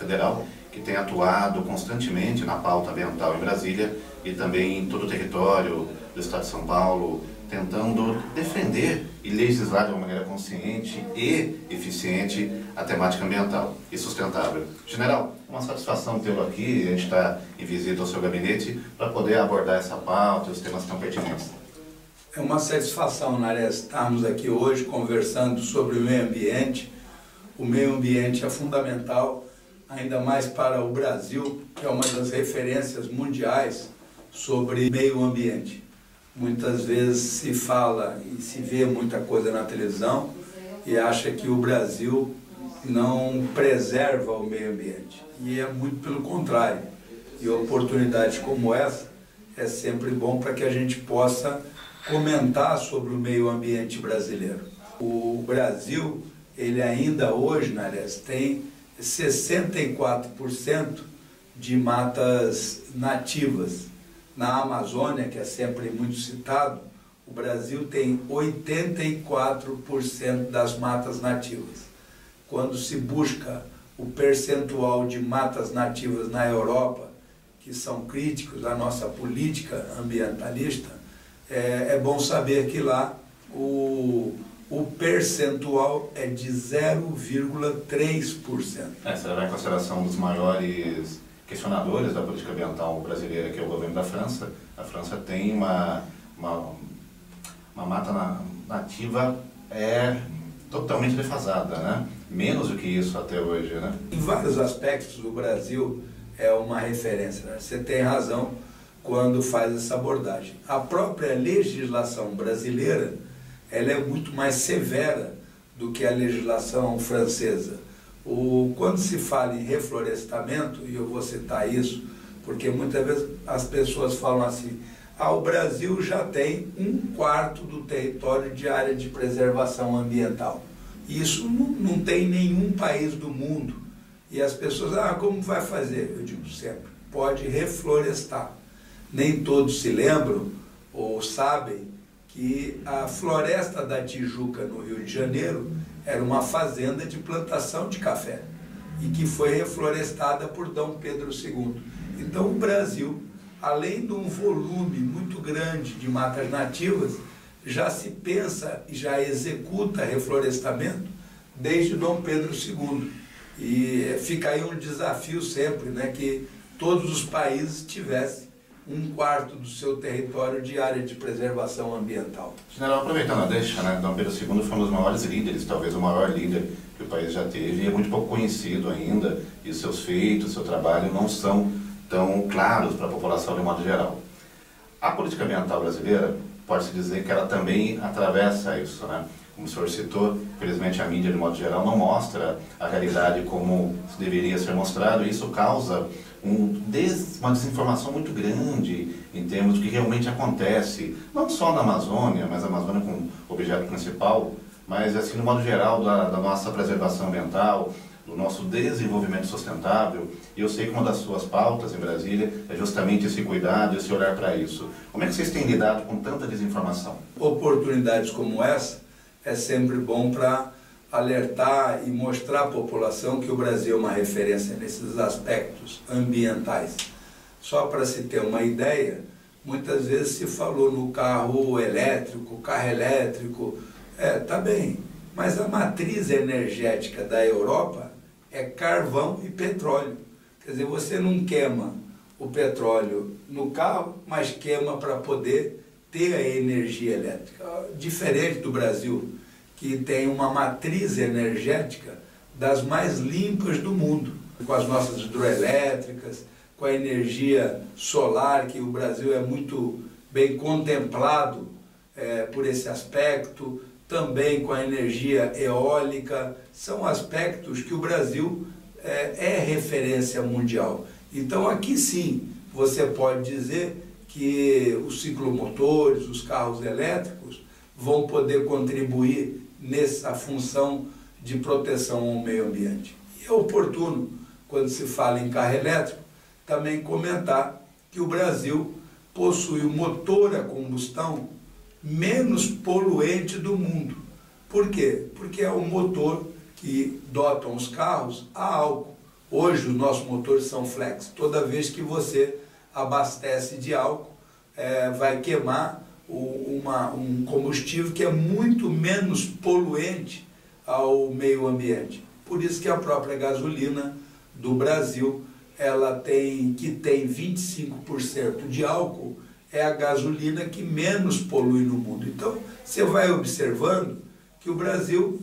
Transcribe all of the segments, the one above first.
Federal, que tem atuado constantemente na pauta ambiental em Brasília e também em todo o território do Estado de São Paulo, tentando defender e legislar de uma maneira consciente e eficiente a temática ambiental e sustentável. General, uma satisfação tê-lo aqui, a gente está em visita ao seu gabinete para poder abordar essa pauta e os temas tão pertinentes. É uma satisfação, Nares, estarmos aqui hoje conversando sobre o meio ambiente. O meio ambiente é fundamental, ainda mais para o Brasil, que é uma das referências mundiais sobre meio ambiente. Muitas vezes se fala e se vê muita coisa na televisão e acha que o Brasil não preserva o meio ambiente. E é muito pelo contrário. E oportunidades como essa é sempre bom para que a gente possa comentar sobre o meio ambiente brasileiro. O Brasil, ele ainda hoje, Nares, tem 64% de matas nativas. Na Amazônia, que é sempre muito citado, o Brasil tem 84% das matas nativas. Quando se busca o percentual de matas nativas na Europa, que são críticos à nossa política ambientalista, é bom saber que lá o percentual é de 0,3%. Você leva em consideração um dos maiores questionadores da política ambiental brasileira, que é o governo da França. A França tem uma mata nativa totalmente defasada, né? Menos do que isso até hoje, né? Em vários aspectos, o Brasil é uma referência, né? Você tem razão quando faz essa abordagem. A própria legislação brasileira, ela é muito mais severa do que a legislação francesa. Quando se fala em reflorestamento, e eu vou citar isso, porque muitas vezes as pessoas falam assim, o Brasil já tem 1/4 do território de área de preservação ambiental. Isso não tem nenhum país do mundo. E as pessoas, como vai fazer? Eu digo sempre, pode reflorestar. Nem todos se lembram ou sabem que a Floresta da Tijuca, no Rio de Janeiro, era uma fazenda de plantação de café e que foi reflorestada por Dom Pedro II. Então o Brasil, além de um volume muito grande de matas nativas, já se pensa e já executa reflorestamento desde Dom Pedro II. E fica aí um desafio sempre, né, que todos os países tivessem 1/4 do seu território de área de preservação ambiental. General, aproveitando a deixa, né, Dom Pedro II foi um dos maiores líderes, talvez o maior líder que o país já teve, e é muito pouco conhecido ainda, e os seus feitos, o seu trabalho não são tão claros para a população de modo geral. A política ambiental brasileira, pode-se dizer que ela também atravessa isso, né? Como o senhor citou, infelizmente a mídia de modo geral não mostra a realidade como deveria ser mostrado, e isso causa uma desinformação muito grande em termos do que realmente acontece, não só na Amazônia, mas a Amazônia como objeto principal, mas assim no modo geral da nossa preservação ambiental, do nosso desenvolvimento sustentável. E eu sei que uma das suas pautas em Brasília é justamente esse cuidado, esse olhar para isso. Como é que vocês têm lidado com tanta desinformação? Oportunidades como essa é sempre bom para alertar e mostrar à população que o Brasil é uma referência nesses aspectos ambientais. Só para se ter uma ideia, muitas vezes se falou no carro elétrico, tá bem, mas a matriz energética da Europa é carvão e petróleo. Quer dizer, você não queima o petróleo no carro, mas queima para poder ter a energia elétrica. Diferente do Brasil, que tem uma matriz energética das mais limpas do mundo, com as nossas hidroelétricas, com a energia solar, que o Brasil é muito bem contemplado por esse aspecto, também com a energia eólica. São aspectos que o Brasil é referência mundial. Então aqui sim você pode dizer que os ciclomotores, os carros elétricos vão poder contribuir nessa função de proteção ao meio ambiente. E é oportuno, quando se fala em carro elétrico, também comentar que o Brasil possui o motor a combustão menos poluente do mundo. Por quê? Porque é o motor que dotam os carros a álcool. Hoje os nossos motores são flex. Toda vez que você abastece de álcool, vai queimar um combustível que é muito menos poluente ao meio ambiente. Por isso que a própria gasolina do Brasil, que tem 25% de álcool, é a gasolina que menos polui no mundo. Então, você vai observando que o Brasil,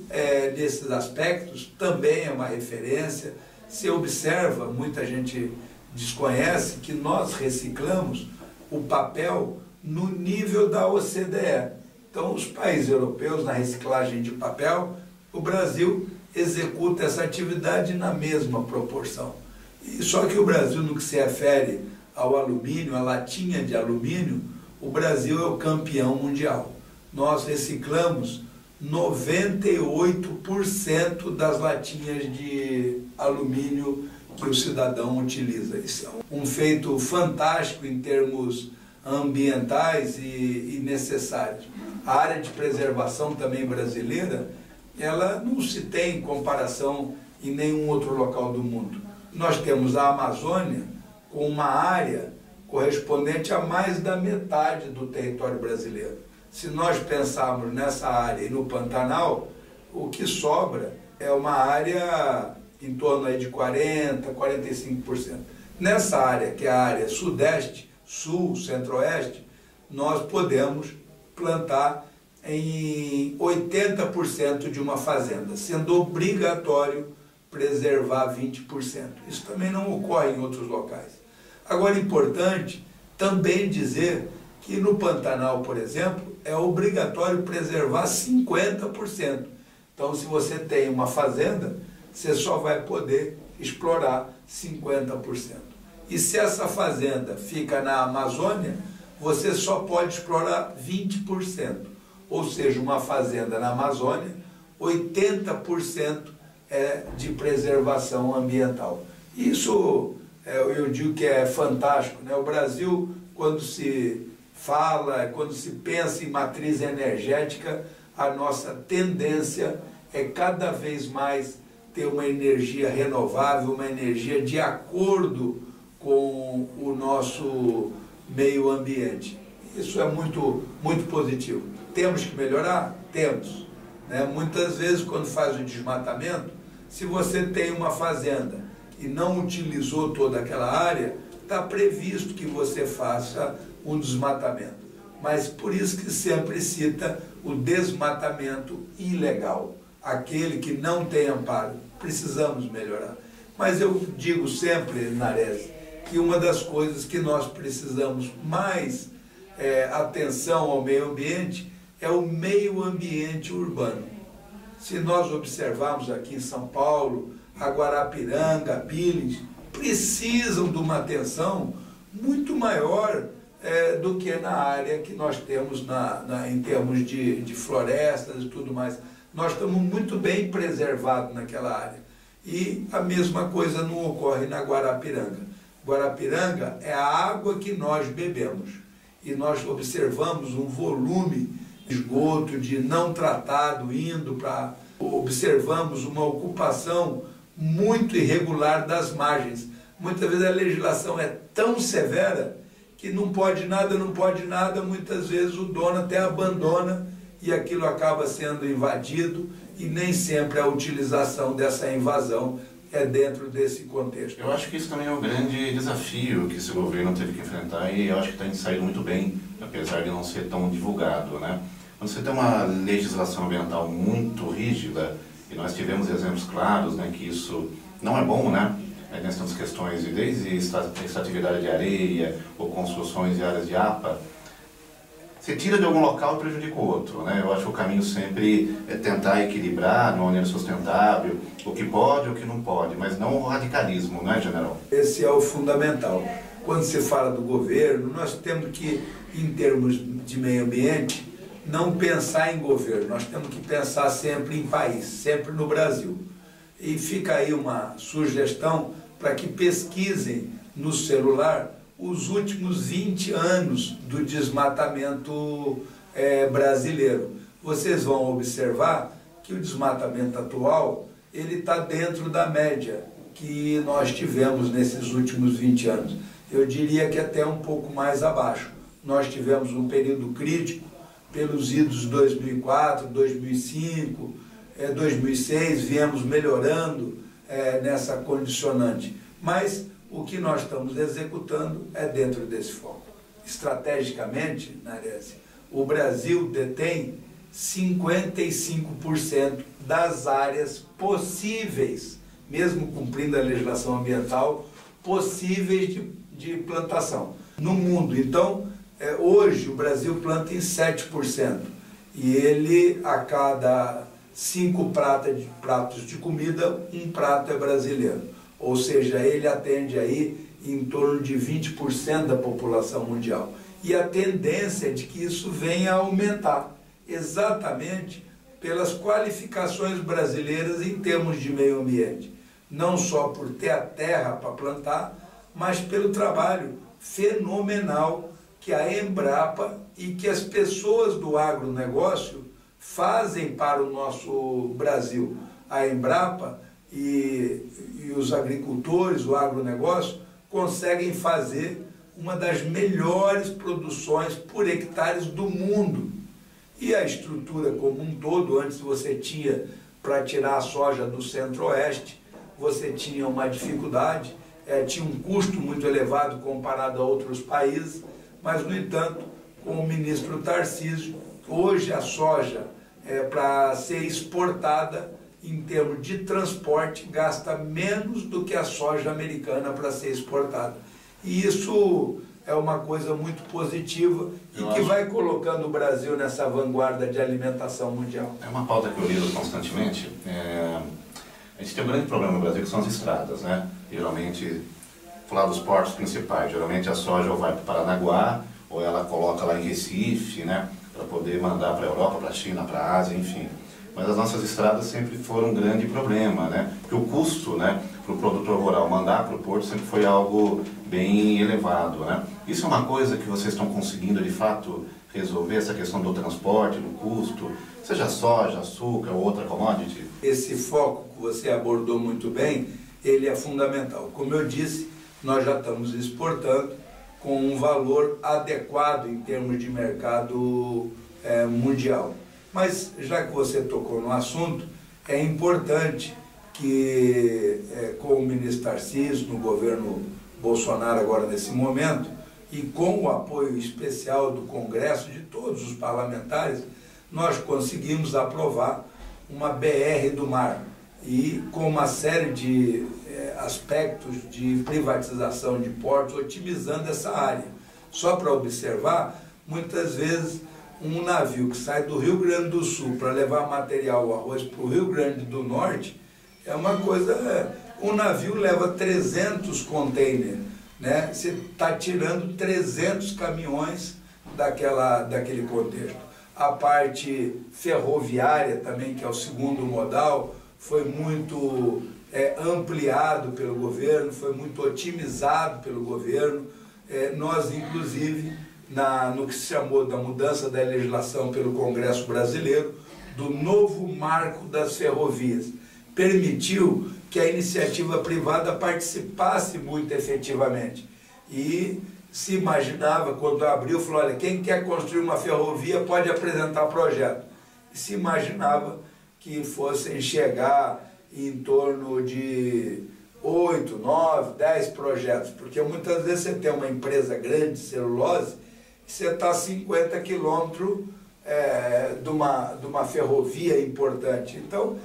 nesses aspectos, também é uma referência. Você observa, muita gente desconhece, que nós reciclamos o papel no nível da OCDE. Então, os países europeus, na reciclagem de papel, o Brasil executa essa atividade na mesma proporção. E só que o Brasil, no que se refere ao alumínio, a latinha de alumínio, o Brasil é o campeão mundial. Nós reciclamos 98% das latinhas de alumínio que o cidadão utiliza. Isso é um feito fantástico em termos ambientais e necessários. A área de preservação também brasileira, ela não se tem em comparação em nenhum outro local do mundo. Nós temos a Amazônia com uma área correspondente a mais da metade do território brasileiro. Se nós pensarmos nessa área e no Pantanal, o que sobra é uma área em torno aí de 40%, 45%. Nessa área, que é a área sudeste, sul, centro-oeste, nós podemos plantar em 80% de uma fazenda, sendo obrigatório preservar 20%. Isso também não ocorre em outros locais. Agora, é importante também dizer que no Pantanal, por exemplo, é obrigatório preservar 50%. Então, se você tem uma fazenda, você só vai poder explorar 50%. E se essa fazenda fica na Amazônia, você só pode explorar 20%. Ou seja, uma fazenda na Amazônia, 80% é de preservação ambiental. Isso eu digo que é fantástico, né? O Brasil, quando se fala, quando se pensa em matriz energética, a nossa tendência é cada vez mais ter uma energia renovável, uma energia de acordo com o nosso meio ambiente. Isso é muito, muito positivo. Temos que melhorar? Temos. Né? Muitas vezes, quando faz o desmatamento, se você tem uma fazenda e não utilizou toda aquela área, está previsto que você faça um desmatamento. Mas por isso que sempre cita o desmatamento ilegal, aquele que não tem amparo. Precisamos melhorar. Mas eu digo sempre, Nares, que uma das coisas que nós precisamos mais atenção ao meio ambiente é o meio ambiente urbano. Se nós observarmos aqui em São Paulo, a Guarapiranga, Billings, precisam de uma atenção muito maior do que na área que nós temos em termos de florestas e tudo mais. Nós estamos muito bem preservados naquela área. E a mesma coisa não ocorre na Guarapiranga. Guarapiranga é a água que nós bebemos. E nós observamos um volume de esgoto, de não tratado, indo para... Observamos uma ocupação muito irregular das margens. Muitas vezes a legislação é tão severa que não pode nada, muitas vezes o dono até abandona e aquilo acaba sendo invadido e nem sempre a utilização dessa invasão é dentro desse contexto. Eu acho que isso também é um grande desafio que esse governo teve que enfrentar e eu acho que tem saído muito bem, apesar de não ser tão divulgado, né? Quando você tem uma legislação ambiental muito rígida, e nós tivemos exemplos claros, né, que isso não é bom, né? Nós temos questões de desde extratividade de areia ou construções de áreas de APA, você tira de algum local e prejudica o outro, né? Eu acho que o caminho sempre é tentar equilibrar, de uma maneira sustentável, o que pode e o que não pode, mas não o radicalismo, não é, general? Esse é o fundamental. Quando se fala do governo, nós temos que, em termos de meio ambiente, não pensar em governo, nós temos que pensar sempre em país, sempre no Brasil. E fica aí uma sugestão para que pesquisem no celular os últimos 20 anos do desmatamento brasileiro. Vocês vão observar que o desmatamento atual ele está dentro da média que nós tivemos nesses últimos 20 anos. Eu diria que até um pouco mais abaixo. Nós tivemos um período crítico pelos idos de 2004, 2005, 2006, viemos melhorando nessa condicionante. Mas o que nós estamos executando é dentro desse foco. Estrategicamente, Nares, o Brasil detém 55% das áreas possíveis, mesmo cumprindo a legislação ambiental, possíveis de plantação no mundo. Então, hoje o Brasil planta em 7%, e ele, a cada 5 pratos de comida, um prato é brasileiro. Ou seja, ele atende aí em torno de 20% da população mundial. E a tendência é de que isso venha a aumentar, exatamente pelas qualificações brasileiras em termos de meio ambiente. Não só por ter a terra para plantar, mas pelo trabalho fenomenal que a Embrapa e que as pessoas do agronegócio fazem para o nosso Brasil. A Embrapa e os agricultores, o agronegócio, conseguem fazer uma das melhores produções por hectares do mundo. E a estrutura como um todo, antes você tinha, para tirar a soja do centro-oeste, você tinha uma dificuldade, tinha um custo muito elevado comparado a outros países, mas, no entanto, com o ministro Tarcísio, hoje a soja, para ser exportada, em termos de transporte, gasta menos do que a soja americana para ser exportada. E isso é uma coisa muito positiva e que vai colocando o Brasil nessa vanguarda de alimentação mundial. É uma pauta que eu lido constantemente. A gente tem um grande problema no Brasil, que são as estradas, né? Geralmente, falar dos portos principais, geralmente a soja ou vai para Paranaguá, ou ela coloca lá em Recife, né? Para poder mandar para a Europa, para a China, para a Ásia, enfim. Mas as nossas estradas sempre foram um grande problema, né? Porque o custo, né, para o produtor rural mandar para o porto sempre foi algo bem elevado, né? Isso é uma coisa que vocês estão conseguindo, de fato, resolver, essa questão do transporte, do custo, seja soja, açúcar ou outra commodity? Esse foco que você abordou muito bem, ele é fundamental. Como eu disse, nós já estamos exportando com um valor adequado em termos de mercado mundial. Mas, já que você tocou no assunto, é importante que, com o ministro Tarcísio, no governo Bolsonaro agora nesse momento, e com o apoio especial do Congresso, de todos os parlamentares, nós conseguimos aprovar uma BR do mar, e com uma série de aspectos de privatização de portos, otimizando essa área. Só para observar, muitas vezes, um navio que sai do Rio Grande do Sul para levar material, o arroz, para o Rio Grande do Norte, é uma coisa... Um navio leva 300 containers, né? Você está tirando 300 caminhões daquele contexto. A parte ferroviária também, que é o segundo modal, foi muito ampliado pelo governo, foi muito otimizado pelo governo. Nós, inclusive, no que se chamou da mudança da legislação pelo Congresso Brasileiro, do novo marco das ferrovias, permitiu que a iniciativa privada participasse muito efetivamente. E se imaginava, quando abriu, falou, olha, quem quer construir uma ferrovia pode apresentar projeto. E se imaginava que fossem chegar em torno de 8, 9, 10 projetos, porque muitas vezes você tem uma empresa grande de celulose, você está a 50 quilômetros de uma ferrovia importante. Então,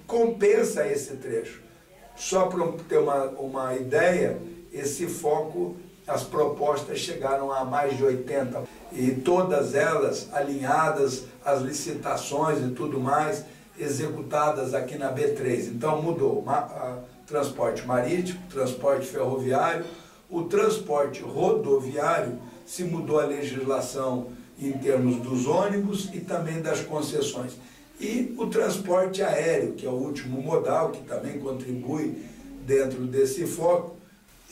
compensa esse trecho. Só para ter uma ideia, esse foco, as propostas chegaram a mais de 80, e todas elas alinhadas, as licitações e tudo mais, executadas aqui na B3. Então mudou transporte marítimo, transporte ferroviário, o transporte rodoviário, se mudou a legislação em termos dos ônibus e também das concessões. E o transporte aéreo, que é o último modal, que também contribui dentro desse foco,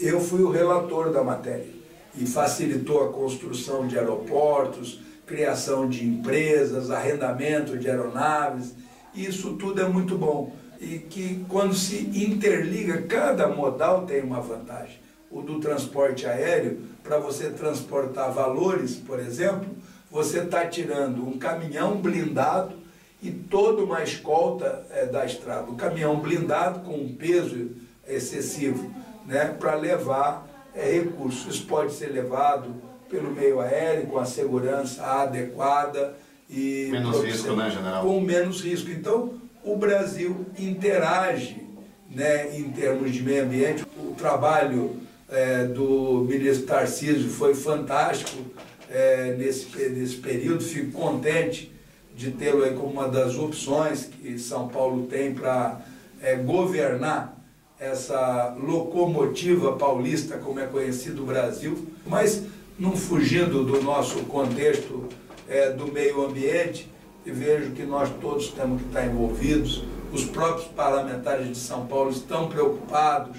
eu fui o relator da matéria e facilitou a construção de aeroportos, criação de empresas, arrendamento de aeronaves. Isso tudo é muito bom. e que quando se interliga, cada modal tem uma vantagem. O do transporte aéreo, para você transportar valores, por exemplo, você está tirando um caminhão blindado e toda uma escolta da estrada. O caminhão blindado com um peso excessivo, né, para levar recursos. Isso pode ser levado pelo meio aéreo, com a segurança adequada e menos risco, né, general? Com menos risco. Então, o Brasil interage, né, em termos de meio ambiente. O trabalho do ministro Tarcísio foi fantástico nesse período. Fico contente de tê-lo aí como uma das opções que São Paulo tem para governar essa locomotiva paulista, como é conhecido o Brasil, mas não fugindo do nosso contexto do meio ambiente, e vejo que nós todos temos que estar envolvidos. Os próprios parlamentares de São Paulo estão preocupados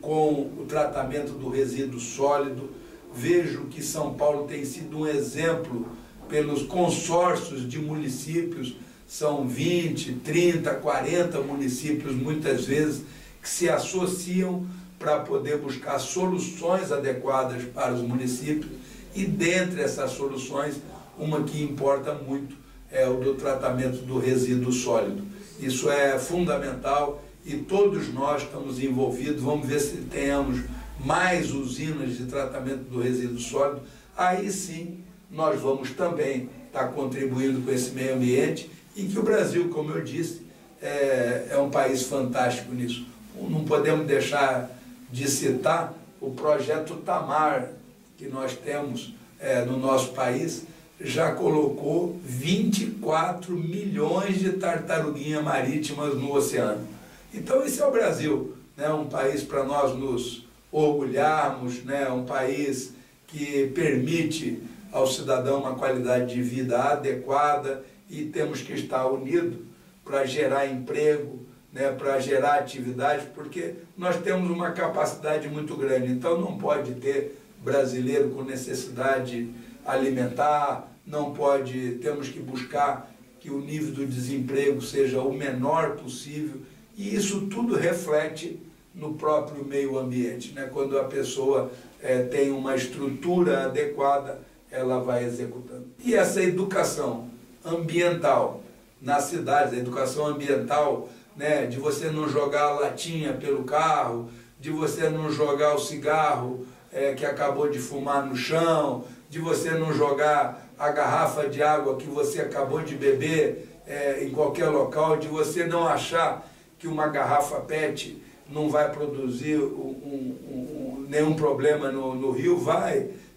com o tratamento do resíduo sólido. Vejo que São Paulo tem sido um exemplo pelos consórcios de municípios, são 20, 30, 40 municípios, muitas vezes, que se associam para poder buscar soluções adequadas para os municípios, e dentre essas soluções, uma que importa muito é o do tratamento do resíduo sólido. Isso é fundamental e todos nós estamos envolvidos. Vamos ver se tenhamos mais usinas de tratamento do resíduo sólido. Aí sim, nós vamos também estar contribuindo com esse meio ambiente, e que o Brasil, como eu disse, é um país fantástico nisso. Não podemos deixar de citar o projeto Tamar, que nós temos no nosso país. Já colocou 24 milhões de tartaruguinhas marítimas no oceano. Então esse é o Brasil, né? Um país para nós nos orgulharmos, né? Um país que permite ao cidadão uma qualidade de vida adequada, e temos que estar unidos para gerar emprego, né? Para gerar atividade, porque nós temos uma capacidade muito grande. Então não pode ter brasileiro com necessidade alimentar, temos que buscar que o nível do desemprego seja o menor possível, e isso tudo reflete no próprio meio ambiente, né? Quando a pessoa tem uma estrutura adequada, ela vai executando. E essa educação ambiental nas cidades, a educação ambiental, né, de você não jogar a latinha pelo carro, de você não jogar o cigarro que acabou de fumar no chão, de você não jogar a garrafa de água que você acabou de beber em qualquer local, de você não achar que uma garrafa PET não vai produzir nenhum problema no rio.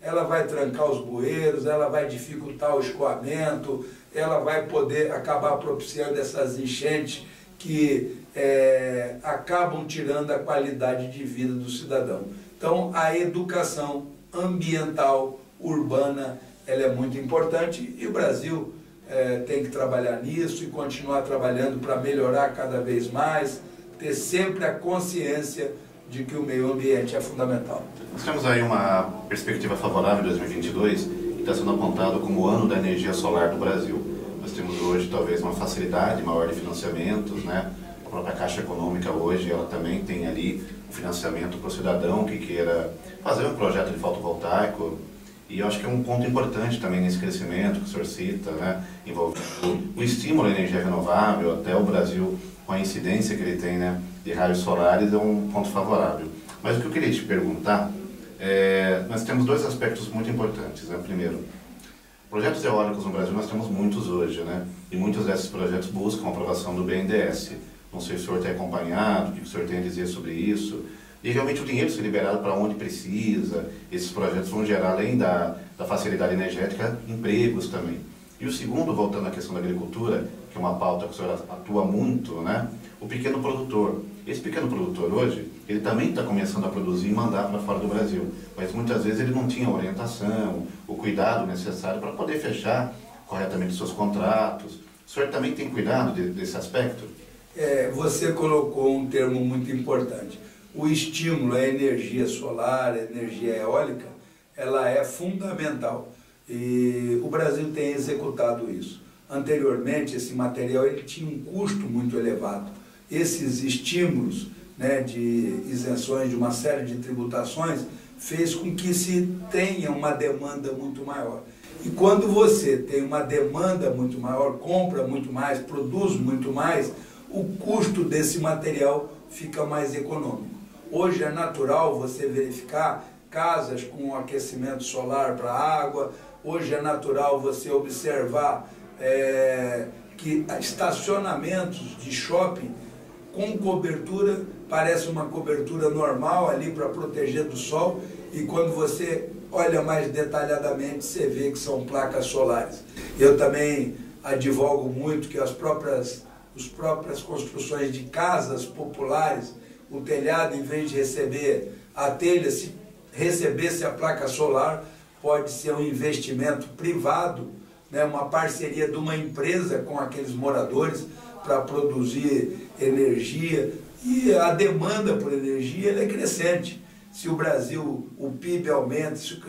Ela vai trancar os bueiros, ela vai dificultar o escoamento, ela vai poder acabar propiciando essas enchentes que acabam tirando a qualidade de vida do cidadão. Então, a educação ambiental, urbana, ela é muito importante, e o Brasil tem que trabalhar nisso e continuar trabalhando para melhorar cada vez mais, ter sempre a consciência de que o meio ambiente é fundamental. Nós temos aí uma perspectiva favorável de 2022, que está sendo apontado como o ano da energia solar do Brasil. Nós temos hoje talvez uma facilidade maior de financiamentos, né? A própria Caixa Econômica hoje, ela também tem ali um financiamento para o cidadão que queira fazer um projeto de fotovoltaico. E eu acho que é um ponto importante também nesse crescimento que o senhor cita, né? Envolvendo o estímulo à energia renovável, até o Brasil, com a incidência que ele tem, né, de raios solares, é um ponto favorável. Mas o que eu queria te perguntar, nós temos dois aspectos muito importantes, né? Primeiro, projetos eólicos no Brasil nós temos muitos hoje, né? E muitos desses projetos buscam a aprovação do BNDES. Não sei se o senhor tem acompanhado, o que o senhor tem a dizer sobre isso. E realmente o dinheiro ser liberado para onde precisa. Esses projetos vão gerar, além da facilidade energética, empregos também. E o segundo, voltando à questão da agricultura, que é uma pauta que o senhor atua muito, né? O pequeno produtor. Esse pequeno produtor hoje, ele também está começando a produzir e mandar para fora do Brasil. Mas muitas vezes ele não tinha orientação, o cuidado necessário para poder fechar corretamente os seus contratos. O senhor também tem cuidado desse aspecto? Você colocou um termo muito importante. O estímulo à energia solar, à energia eólica, ela é fundamental. E o Brasil tem executado isso. anteriormente esse material ele tinha um custo muito elevado. Esses estímulos, né, de isenções de uma série de tributações fez com que se tenha uma demanda muito maior. E quando você tem uma demanda muito maior, compra muito mais, produz muito mais, o custo desse material fica mais econômico. Hoje é natural você verificar casas com aquecimento solar para água, hoje é natural você observar que estacionamentos de shopping com cobertura, parece uma cobertura normal ali para proteger do sol, e quando você olha mais detalhadamente, você vê que são placas solares. Eu também advogo muito que as próprias construções de casas populares, o telhado, em vez de receber a telha, se recebesse a placa solar, pode ser um investimento privado, né, uma parceria de uma empresa com aqueles moradores para produzir energia, e a demanda por energia ela é crescente. Se o Brasil, o PIB aumenta, se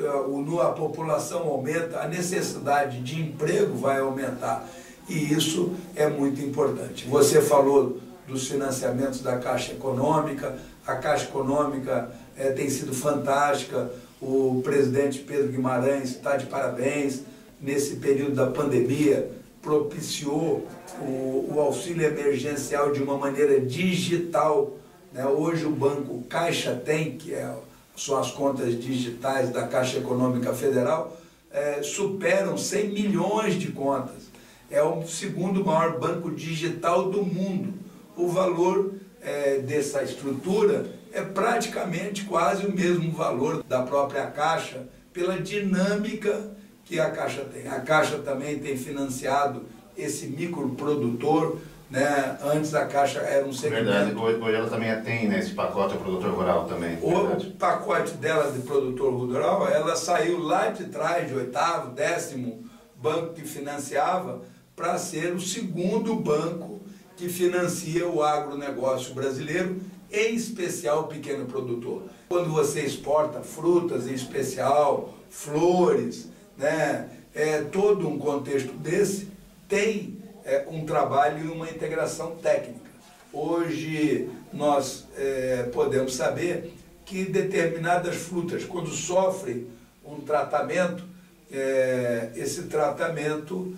a população aumenta, a necessidade de emprego vai aumentar, e isso é muito importante. Você falou dos financiamentos da Caixa Econômica, a Caixa Econômica tem sido fantástica, o presidente Pedro Guimarães está de parabéns. Nesse período da pandemia, propiciou o auxílio emergencial de uma maneira digital, né? Hoje o Banco Caixa Tem, que são as contas digitais da Caixa Econômica Federal, superam 100 milhões de contas. É o segundo maior banco digital do mundo. O valor dessa estrutura é praticamente quase o mesmo valor da própria Caixa, pela dinâmica que a Caixa tem. A Caixa também tem financiado esse microprodutor, né? Antes a Caixa era um segmento... Verdade, hoje ela também tem, né, esse pacote do produtor rural também. O pacote dela de produtor rural, ela saiu lá de trás, de 8º, 10º banco que financiava, para ser o segundo banco que financia o agronegócio brasileiro, em especial o pequeno produtor. Quando você exporta frutas, em especial flores, né, todo um contexto desse tem um trabalho e uma integração técnica. Hoje nós podemos saber que determinadas frutas, quando sofrem um tratamento, esse tratamento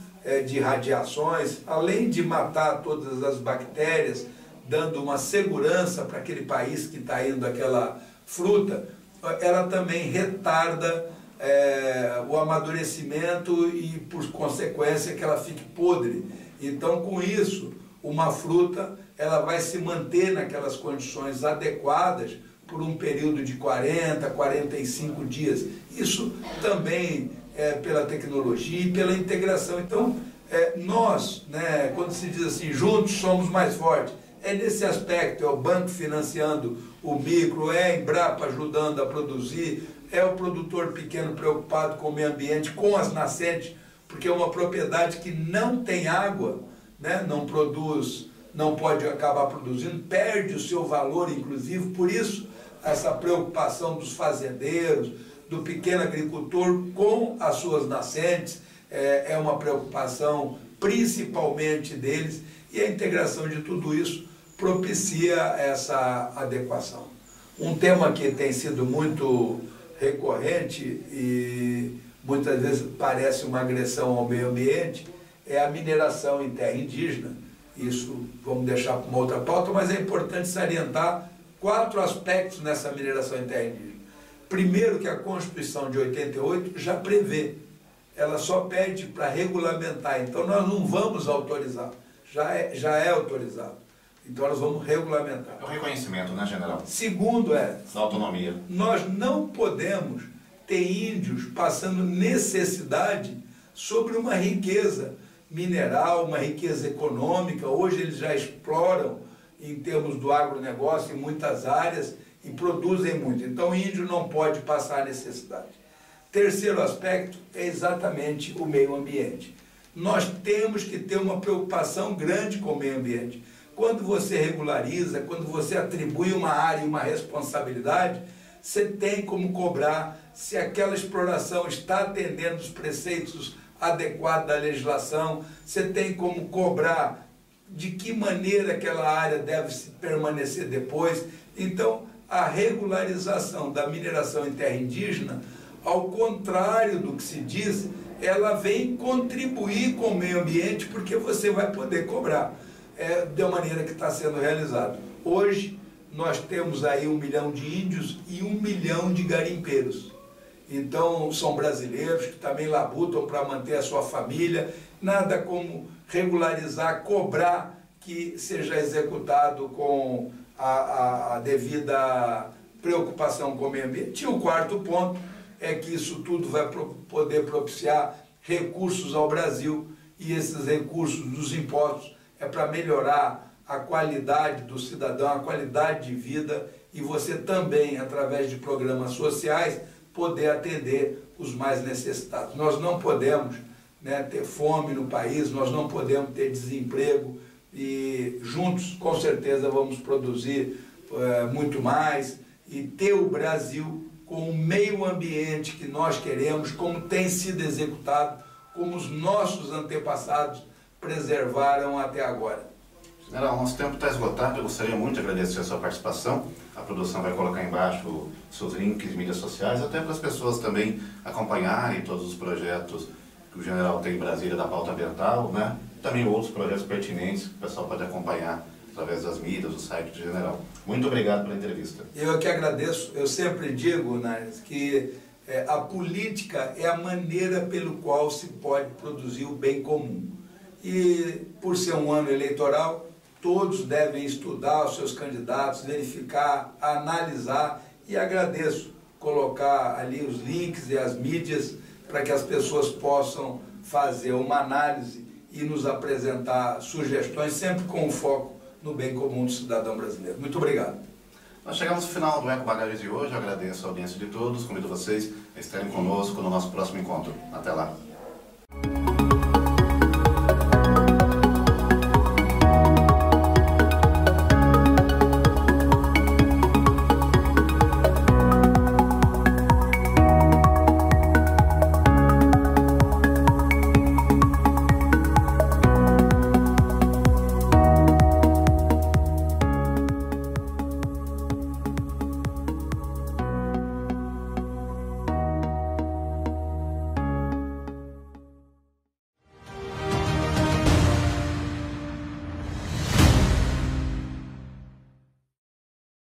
de radiações, além de matar todas as bactérias, dando uma segurança para aquele país que está indo aquela fruta, ela também retarda o amadurecimento e, por consequência, que ela fique podre. Então, com isso, uma fruta ela vai se manter naquelas condições adequadas por um período de 40, 45 dias. Isso também pela tecnologia e pela integração. Então, nós, né, quando se diz assim, juntos somos mais fortes, é nesse aspecto, é o banco financiando o micro, é a Embrapa ajudando a produzir, é o produtor pequeno preocupado com o meio ambiente, com as nascentes, porque é uma propriedade que não tem água, né, não produz, não pode acabar produzindo, perde o seu valor, inclusive. Por isso, essa preocupação dos fazendeiros, do pequeno agricultor com as suas nascentes, é uma preocupação principalmente deles, e a integração de tudo isso propicia essa adequação. Um tema que tem sido muito recorrente e muitas vezes parece uma agressão ao meio ambiente é a mineração em terra indígena. Isso vamos deixar para uma outra pauta, mas é importante salientar 4 aspectos nessa mineração em terra indígena. Primeiro, que a Constituição de 88 já prevê, ela só pede para regulamentar, então nós não vamos autorizar, já é autorizado. Então nós vamos regulamentar. É o reconhecimento, né, general? Segundo da autonomia. Nós não podemos ter índios passando necessidade sobre uma riqueza mineral, uma riqueza econômica. Hoje eles já exploram em termos do agronegócio em muitas áreas e produzem muito. Então o índio não pode passar necessidade. Terceiro aspecto é exatamente o meio ambiente. Nós temos que ter uma preocupação grande com o meio ambiente. Quando você regulariza, quando você atribui uma área e uma responsabilidade, você tem como cobrar se aquela exploração está atendendo os preceitos adequado da legislação, você tem como cobrar de que maneira aquela área deve permanecer depois. Então, a regularização da mineração em terra indígena, ao contrário do que se diz, ela vem contribuir com o meio ambiente, porque você vai poder cobrar da maneira que está sendo realizado. Hoje, nós temos aí 1 milhão de índios e 1 milhão de garimpeiros. Então, são brasileiros que também labutam para manter a sua família. Nada como regularizar, cobrar que seja executado com a devida preocupação com o meio ambiente. E o quarto ponto é que isso tudo vai poder propiciar recursos ao Brasil, e esses recursos dos impostos é para melhorar a qualidade do cidadão, a qualidade de vida, e você também, através de programas sociais, poder atender os mais necessitados. Nós não podemos, né, ter fome no país, nós não podemos ter desemprego, e juntos, com certeza, vamos produzir muito mais e ter o Brasil com o meio ambiente que nós queremos, como tem sido executado, como os nossos antepassados preservaram até agora. General, nosso tempo está esgotado, eu gostaria muito de agradecer a sua participação. A produção vai colocar embaixo seus links de mídias sociais, até para as pessoas também acompanharem todos os projetos que o General tem em Brasília da pauta ambiental, né? Também outros projetos pertinentes que o pessoal pode acompanhar através das mídias, do site do General. Muito obrigado pela entrevista. Eu que agradeço. Eu sempre digo, Nares, que a política é a maneira pelo qual se pode produzir o bem comum. E por ser um ano eleitoral, todos devem estudar os seus candidatos, verificar, analisar, e agradeço colocar ali os links e as mídias para que as pessoas possam fazer uma análise e nos apresentar sugestões, sempre com foco no bem comum do cidadão brasileiro. Muito obrigado. Nós chegamos ao final do Eco Bagagens de hoje. Eu agradeço a audiência de todos, convido vocês a estarem conosco no nosso próximo encontro. Até lá.